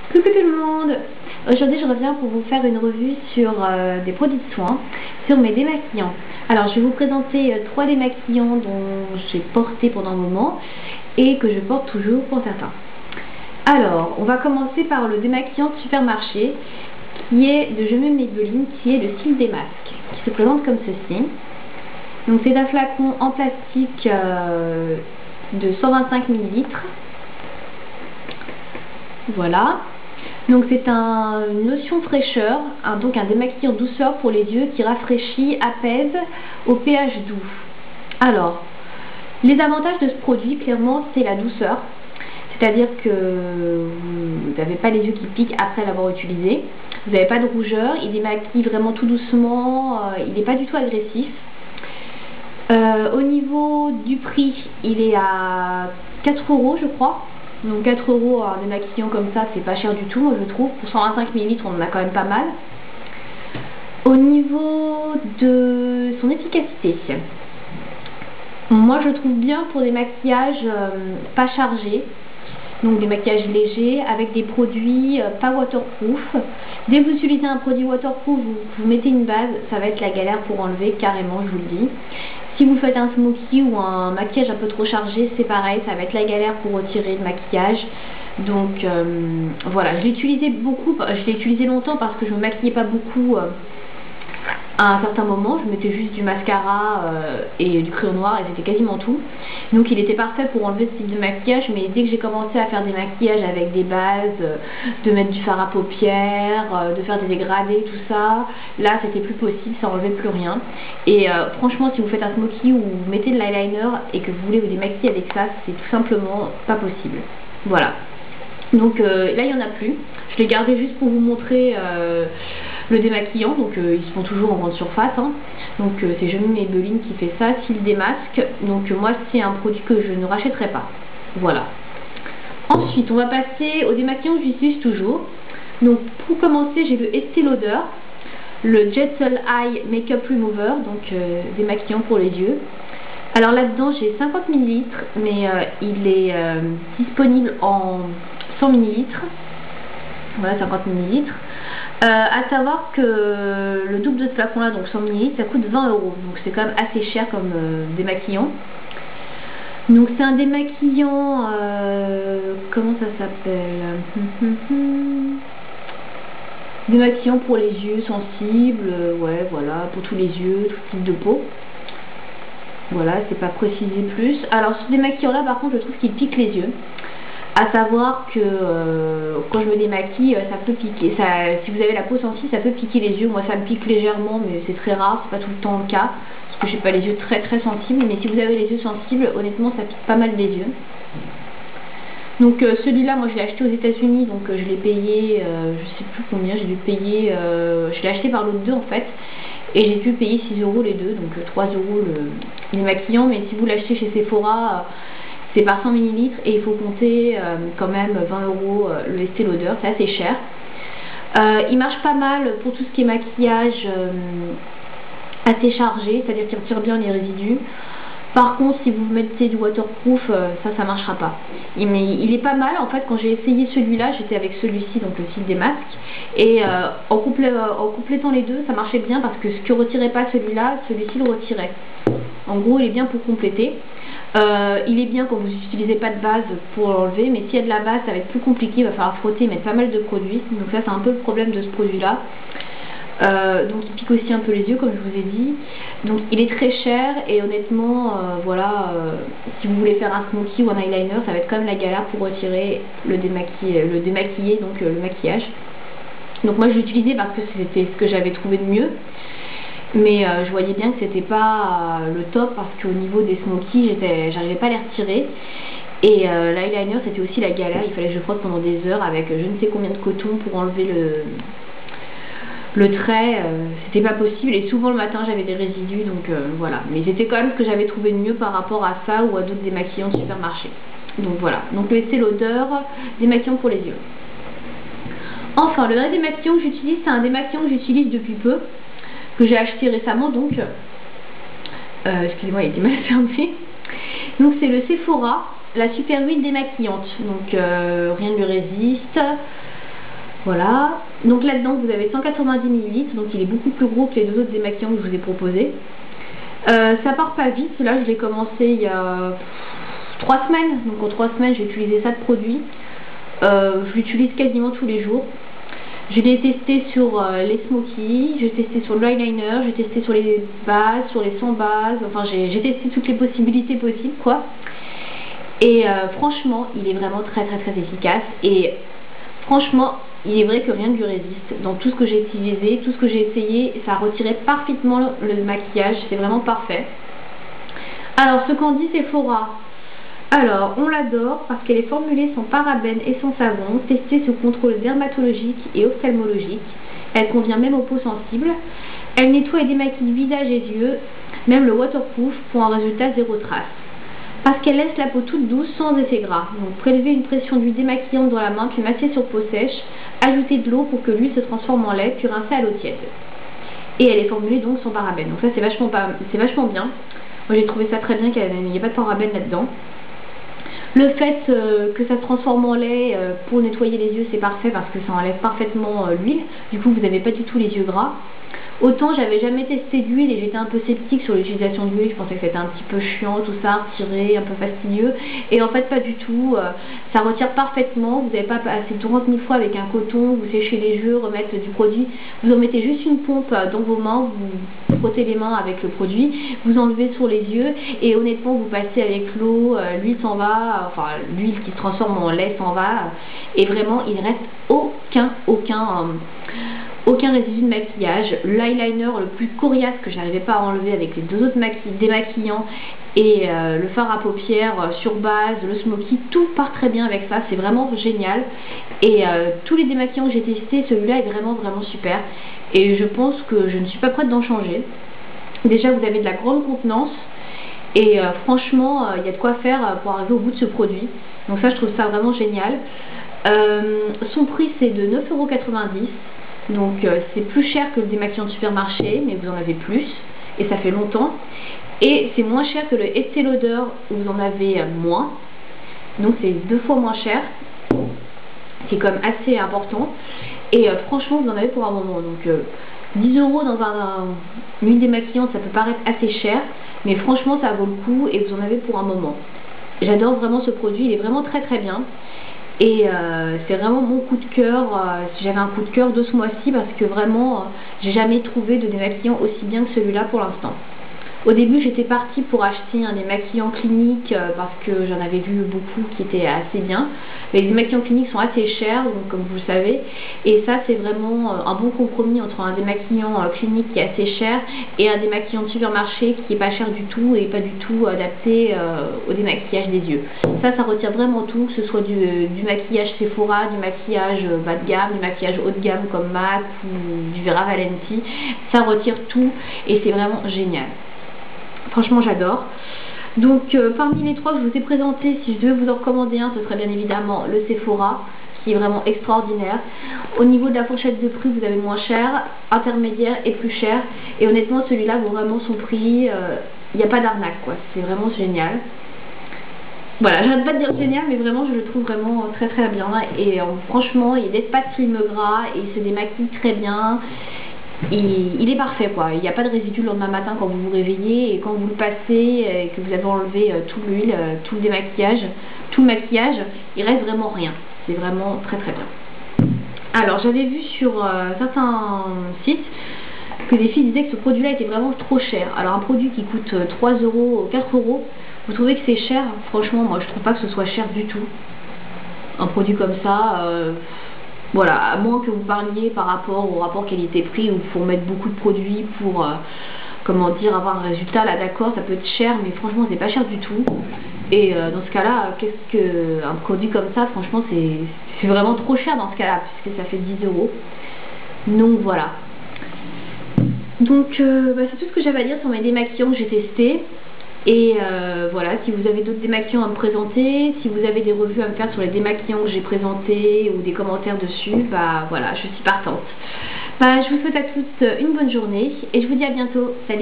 Coucou tout le monde. Aujourd'hui je reviens pour vous faire une revue sur des produits de soins, sur mes démaquillants. Alors je vais vous présenter 3 démaquillants dont j'ai porté pendant un moment et que je porte toujours pour certains. Alors on va commencer par le démaquillant de supermarché qui est de Je m'aime Maybelline, qui est le Cils des masques, qui se présente comme ceci. Donc c'est un flacon en plastique de 125 ml. Voilà. Donc c'est une lotion fraîcheur, donc un démaquillant douceur pour les yeux qui rafraîchit, apaise au pH doux. Alors, les avantages de ce produit, clairement, c'est la douceur. C'est-à-dire que vous n'avez pas les yeux qui piquent après l'avoir utilisé. Vous n'avez pas de rougeur, il démaquille vraiment tout doucement, il n'est pas du tout agressif. Au niveau du prix, il est à 4 € je crois. Donc 4 € un démaquillant comme ça, c'est pas cher du tout, moi je trouve. Pour 125 ml, on en a quand même pas mal. Au niveau de son efficacité, moi je trouve bien pour des maquillages pas chargés. Donc des maquillages légers avec des produits pas waterproof. Dès que vous utilisez un produit waterproof, vous mettez une base, ça va être la galère pour enlever, carrément, je vous le dis. Si vous faites un smoky ou un maquillage un peu trop chargé, c'est pareil, ça va être la galère pour retirer le maquillage. Donc voilà, je l'ai utilisé beaucoup, je l'ai utilisé longtemps parce que je ne me maquillais pas beaucoup à un certain moment. Je mettais juste du mascara et du crayon noir et c'était quasiment tout. Donc il était parfait pour enlever ce type de maquillage, mais dès que j'ai commencé à faire des maquillages avec des bases, de mettre du fard à paupières, de faire des dégradés, tout ça, là c'était plus possible, ça enlevait plus rien. Et franchement, si vous faites un smoky ou vous mettez de l'eyeliner et que vous voulez vous démaquiller avec ça, c'est tout simplement pas possible. Voilà. Donc là il n'y en a plus. Je l'ai gardé juste pour vous montrer le démaquillant. Donc ils se font toujours en grande surface, hein. Donc c'est Je m'aime Maybelline qui fait ça, Cils des masques. Donc moi c'est un produit que je ne rachèterai pas. Voilà. Ensuite on va passer au démaquillant que j'utilise toujours. Donc pour commencer, j'ai le Estée Lauder, le Gentle Eye Makeup Remover, donc démaquillant pour les yeux. Alors là-dedans j'ai 50 ml, mais il est disponible en 100 ml. Voilà, 50 ml. À savoir que le double de ce flacon là, donc 100 ml, ça coûte 20 €. Donc c'est quand même assez cher comme démaquillant. Donc c'est un démaquillant, comment ça s'appelle? Démaquillant pour les yeux sensibles, ouais voilà, pour tous les yeux, tout type de peau. Voilà, c'est pas précisé plus. Alors ce démaquillant là par contre je trouve qu'il pique les yeux. À savoir que quand je me démaquille, ça peut piquer. Si vous avez la peau sensible, ça peut piquer les yeux. Moi ça me pique légèrement, mais c'est très rare, c'est pas tout le temps le cas. Parce que j'ai pas les yeux très sensibles. Mais si vous avez les yeux sensibles, honnêtement ça pique pas mal les yeux. Donc celui-là, moi je l'ai acheté aux États-Unis, donc je l'ai payé, je sais plus combien, j'ai dû payer, je l'ai acheté par l'autre 2 en fait. Et j'ai dû payer 6 € les deux, donc 3 € les maquillants. Mais si vous l'achetez chez Sephora, c'est par 100 ml et il faut compter quand même 20 € le Estée Lauder, c'est assez cher. Il marche pas mal pour tout ce qui est maquillage assez chargé, c'est-à-dire qu'il retire bien les résidus. Par contre, si vous mettez du waterproof, ça marchera pas. Mais il est pas mal, en fait, quand j'ai essayé celui-là, j'étais avec celui-ci, donc le Cils des masques. Et en complétant les deux, ça marchait bien parce que ce que retirait pas celui-là, celui-ci le retirait. En gros, il est bien pour compléter. Il est bien quand vous n'utilisez pas de base pour l'enlever, mais s'il y a de la base, ça va être plus compliqué, il va falloir frotter, mettre pas mal de produits. Donc ça, c'est un peu le problème de ce produit-là. Donc il pique aussi un peu les yeux comme je vous ai dit. Donc il est très cher et honnêtement voilà, si vous voulez faire un smoky ou un eyeliner, ça va être quand même la galère pour retirer le démaquiller, donc le maquillage. Donc moi je l'ai utilisé parce que c'était ce que j'avais trouvé de mieux. Mais je voyais bien que c'était pas le top parce qu'au niveau des smokies, j'arrivais pas à les retirer. Et l'eyeliner c'était aussi la galère, il fallait que je frotte pendant des heures avec je ne sais combien de coton pour enlever le trait, c'était pas possible et souvent le matin j'avais des résidus, donc voilà. Mais c'était quand même ce que j'avais trouvé de mieux par rapport à ça ou à d'autres démaquillants de supermarché. Donc voilà, donc le Estée Lauder, démaquillant pour les yeux. Enfin, le dernier démaquillant que j'utilise, c'est un démaquillant que j'utilise depuis peu, que j'ai acheté récemment, donc excusez-moi, il était mal fermé. Donc c'est le Sephora, la super huile démaquillante, donc rien ne lui résiste. Voilà, donc là-dedans vous avez 190 ml, donc il est beaucoup plus gros que les deux autres démaquillants que je vous ai proposés. Ça part pas vite, là je l'ai commencé il y a 3 semaines, donc en 3 semaines j'ai utilisé ça de produit. Je l'utilise quasiment tous les jours. Je l'ai testé sur les smokies, j'ai testé sur l'eyeliner, j'ai testé sur les bases, sur les sans bases, enfin j'ai testé toutes les possibilités possibles quoi. Et franchement il est vraiment très efficace et franchement il est vrai que rien ne lui résiste. Dans tout ce que j'ai utilisé, tout ce que j'ai essayé, ça retirait parfaitement le maquillage, c'est vraiment parfait. Alors ce qu'en dit Sephora, alors on l'adore parce qu'elle est formulée sans parabènes et sans savon, testée sous contrôle dermatologique et ophtalmologique. Elle convient même aux peaux sensibles. Elle nettoie et démaquille visage et yeux, même le waterproof pour un résultat zéro trace. Parce qu'elle laisse la peau toute douce sans effet gras. Donc prélever une pression d'huile démaquillante dans la main puis masser sur peau sèche, ajouter de l'eau pour que l'huile se transforme en lait puis rincer à l'eau tiède. Et elle est formulée donc sans parabènes. Donc ça c'est vachement bien. Moi j'ai trouvé ça très bien qu'il n'y ait pas de parabènes là-dedans. Le fait que ça se transforme en lait pour nettoyer les yeux c'est parfait parce que ça enlève parfaitement l'huile. Du coup vous n'avez pas du tout les yeux gras. Autant j'avais jamais testé d'huile et j'étais un peu sceptique sur l'utilisation d'huile, je pensais que c'était un petit peu chiant tout ça, retiré, un peu fastidieux, et en fait pas du tout, ça retire parfaitement, vous n'avez pas passé 30 000 fois avec un coton, vous séchez les yeux, remettre du produit, vous en mettez juste une pompe dans vos mains, vous frottez les mains avec le produit, vous enlevez sur les yeux et honnêtement vous passez avec l'eau, l'huile s'en va, enfin l'huile qui se transforme en lait s'en va, et vraiment il ne reste aucun résidu de maquillage. L'eyeliner le plus coriace que j'arrivais pas à enlever avec les deux autres démaquillants et le fard à paupières sur base, le smoky, tout part très bien avec ça, c'est vraiment génial. Et tous les démaquillants que j'ai testés, celui-là est vraiment super. Et je pense que je ne suis pas prête d'en changer. Déjà vous avez de la grande contenance et franchement il y a de quoi faire pour arriver au bout de ce produit. Donc ça je trouve ça vraiment génial. Son prix c'est de 9,90 €. Donc c'est plus cher que le démaquillant de supermarché, mais vous en avez plus, et ça fait longtemps. Et c'est moins cher que le Estée Lauder, où vous en avez moins. Donc c'est 2 fois moins cher, c'est quand même assez important. Et franchement vous en avez pour un moment. Donc 10 € dans une huile démaquillante, ça peut paraître assez cher, mais franchement ça vaut le coup et vous en avez pour un moment. J'adore vraiment ce produit, il est vraiment très bien. Et c'est vraiment mon coup de cœur, j'avais un coup de cœur de ce mois-ci parce que vraiment j'ai jamais trouvé de démaquillant aussi bien que celui-là pour l'instant. Au début j'étais partie pour acheter un démaquillant clinique parce que j'en avais vu beaucoup qui étaient assez bien. Mais les démaquillants cliniques sont assez chers, donc, comme vous le savez, et ça c'est vraiment un bon compromis entre un démaquillant clinique qui est assez cher et un démaquillant de supermarché qui est pas cher du tout et pas du tout adapté au démaquillage des yeux. Ça retire vraiment tout, que ce soit du maquillage Sephora, du maquillage bas de gamme, du maquillage haut de gamme comme MAC ou du Vera Valenti, ça retire tout et c'est vraiment génial. Franchement j'adore. Donc parmi les 3 que je vous ai présentés, si je devais vous en recommander un, ce serait bien évidemment le Sephora, qui est vraiment extraordinaire. Au niveau de la fourchette de prix, vous avez moins cher, intermédiaire et plus cher. Et honnêtement celui-là vaut vraiment son prix, il n'y a pas d'arnaque quoi, c'est vraiment génial. Voilà, j'arrête pas de dire génial, mais vraiment je le trouve vraiment très bien. Et franchement il n'est pas de film gras et il se démaquille très bien. Il est parfait quoi, il n'y a pas de résidus le lendemain matin quand vous vous réveillez et quand vous le passez et que vous avez enlevé toute l'huile, tout le démaquillage, tout le maquillage, il reste vraiment rien. C'est vraiment très bien. Alors j'avais vu sur certains sites que des filles disaient que ce produit là était vraiment trop cher. Alors un produit qui coûte 3 €, 4 €, vous trouvez que c'est cher? Franchement moi je trouve pas que ce soit cher du tout. Un produit comme ça... voilà, à moins que vous parliez par rapport au rapport qualité-prix où il faut mettre beaucoup de produits pour, comment dire, avoir un résultat, là d'accord, ça peut être cher, mais franchement c'est pas cher du tout. Et dans ce cas-là, qu'est-ce qu'un produit comme ça, franchement c'est vraiment trop cher dans ce cas-là, puisque ça fait 10 €. Donc voilà. Donc c'est tout ce que j'avais à dire sur mes démaquillants que j'ai testés. Et voilà, si vous avez d'autres démaquillants à me présenter, si vous avez des revues à me faire sur les démaquillants que j'ai présentés ou des commentaires dessus, bah voilà, je suis partante. Bah, je vous souhaite à tous une bonne journée et je vous dis à bientôt. Salut!